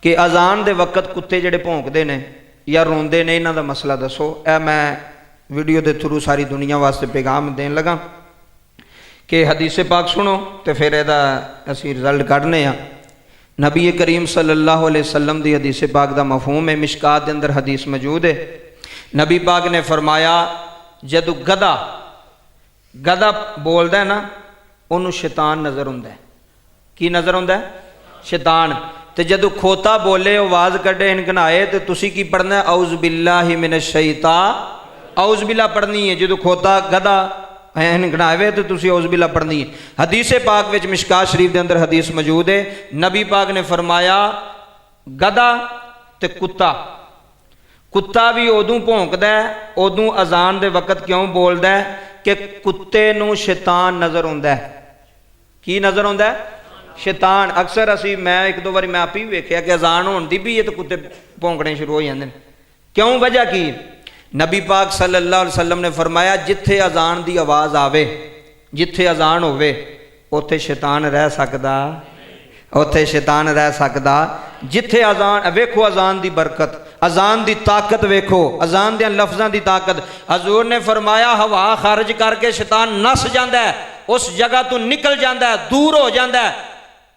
कि अजान दे वक्त कुत्ते जिहड़े भौंकदे ने या रोंदे ने, इन्हां दा मसला दसो। ए मैं वीडियो के थ्रू सारी दुनिया वास्ते पैगाम देन लगा कि हदीस पाक सुनो तो फिर इहदा असीं रिजल्ट कढने आ। नबी करीम सल्लल्लाहु अलैहि वसल्लम दी हदीस पाक दा मफहूम है, मिशकात दे अंदर हदीस मौजूद है। नबी पाक ने फरमाया जदों गधा गधा बोलदा है ना, उन्होंने शैतान नज़र हुंदा है। की नज़र हुंदा है? शैतान। तो जदों खोता बोले, आवाज़ कढ़े, हिनकनाए, तो तुसी की पढ़ना है? औज़ बिल्लाहि मिनश शैतान, औज़ बिल्ला पढ़नी है। जदों खोता गधा हिनकनावे तो तुसी औज़ बिल्ला पढ़नी है। हदीस पाक विच मिशकात शरीफ के अंदर हदीस मौजूद है। नबी पाक ने फरमाया गधा ते कुत्ता, कुत्ता भी उदों भौंकदा है, उदों अजान दे वक्त क्यों बोलदा है कि कुत्ते नूं शैतान नज़र आउंदा है। की नज़र आउंदा है? शैतान। अक्सर असी मैं एक दो बारी मैं आप ही वेख्या कि अजान होंदी भी है तो कुत्ते भौंकने शुरू हो जाते हैं। क्यों? वजह की? नबी पाक सल्लल्लाहु अलैहि वसल्लम ने फरमाया जिथे अजान की आवाज़ आवे, जिथे अजान होवे, उत्थे शैतान रह सकदा, उत्थे शैतान रह सकदा। जिथे अजान, वेखो अजान की बरकत, अजान की ताकत वेखो, अजान के लफ्ज़ों की ताकत। हजूर ने फरमाया हवा खारिज करके शैतान नस जाता है, उस जगह तो निकल जाता है, दूर हो जाता है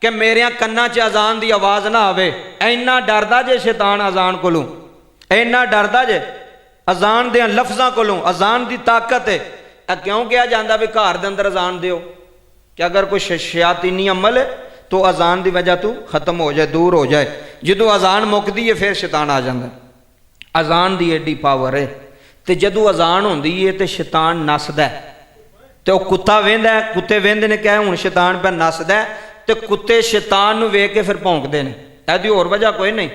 कि मेरे कन्ना च अजान की आवाज़ ना आवे। इन्ना डरदा जे शैतान अजान कोलों, इन्ना डरदा जे अजान दे लफ्ज़ों कोलों। अजान की ताकत है। क्यों कहा जाता भी घर के अंदर अजान दियो कि अगर कोई शयातीनी अमल है तो अजान की वजह तो खत्म हो जाए, दूर हो जाए। जो अजान मुकदी है फिर शैतान आ जाता है। अजान की एडी पावर है। तो जदों अजान होंदी है तो शैतान नसदा है। तो कुत्ता वेंदा है, कुत्ते वेंदे ने क्या हुण शैतान पर नसदा है, तो कुत्ते शैतान नूं वेख के फिर भौंकदे ने। इहदी होर वजह कोई नहीं।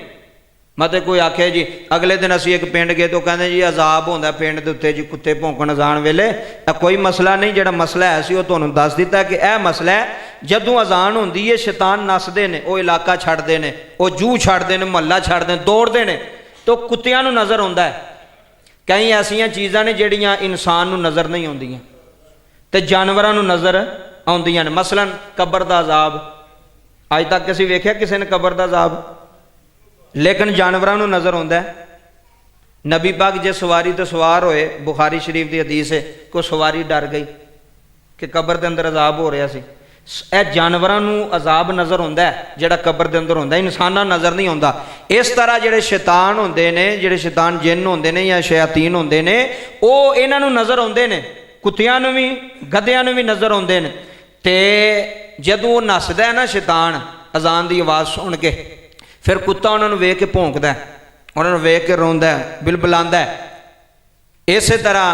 मतलब कोई आखे जी अगले दिन असी एक पिंड गए तो कहते जी अजाब होंदा पिंड दे उत्ते जी कुत्ते भौंकण अजान वेले। कोई मसला नहीं, जिहड़ा मसला है सी वो तुहानूं दस दिता कि यह मसला है जदों अजान होंदी है शैतान नसदे ने, वो इलाका छड्डदे ने, वो जू छड्डदे ने, महल्ला छड्डदे ने, दौड़दे ने, तो कुत्तियां नूं नज़र आउंदा है। कई ऐसियां चीज़ां ने जिहड़ियां इंसान नूं नज़र नहीं आउंदियां ते जानवरां नूं नज़र आउंदियां ने। मसलन कबर दा अजाब, अज तक असीं वेख्या किसी ने कबर दा अजाब, लेकिन जानवरां नूं नज़र आउंदा है। नबी पाक जे सवारी तो सवार होए, बुखारी शरीफ की हदीस है, कोई सवारी डर गई कि कबर के अंदर अजाब हो रहा सी। यह जानवरां नूं अजाब नज़र आउंदा है जिहड़ा कबर के अंदर हुंदा, इंसानां नज़र नहीं आउंदा। इस तरह जिहड़े शैतान हुंदे ने, जिहड़े शैतान जिन्न हुंदे ने या शयातीन हुंदे ने, वो इन्हां नूं नज़र आउंदे ने, कुत्तियां नूं भी गधेयां नूं भी नज़र आउंदे ने। ते जदों वो नसदा है ना शैतान अजान की आवाज़ सुन के, फिर कुत्ता उन्होंने वेख के भौंकदा है, उन्होंने वेख के रोंदा है, बिलबिलांदा है। इस तरह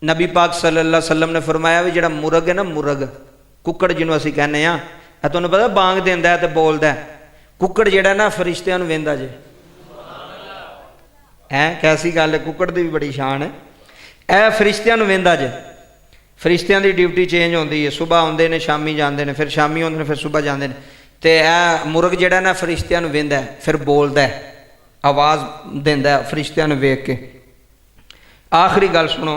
नबी पाक सल्लल्लाहु अलैहि वसल्लम ने फरमाया भी जिहड़ा मुर्ग है ना, मुर्ग कुक्कड़ जिन्हों असीं कहने आ, तुहानूं पता बांग देंदा है ते बोलदा है। कुक्कड़ जिहड़ा ना फरिश्तियां नूं वेंदा जे। कैसी गल है, कुक्कड़ दी भी बड़ी शान है। यह फरिश्तियां नूं वेंदा जे। फरिश्तियां दी ड्यूटी चेंज होंदी है, सुबह आउंदे ने शामी जांदे ने, फिर शामी आउंदे ने फिर सुबह जांदे ने। तो यह मुर्ग जिहड़ा ना फरिश्तियां नूं वेंदा है, फिर बोलदा है, आवाज़ देंदा है फरिश्तियां नूं वेख के। आखिरी गल सुनो।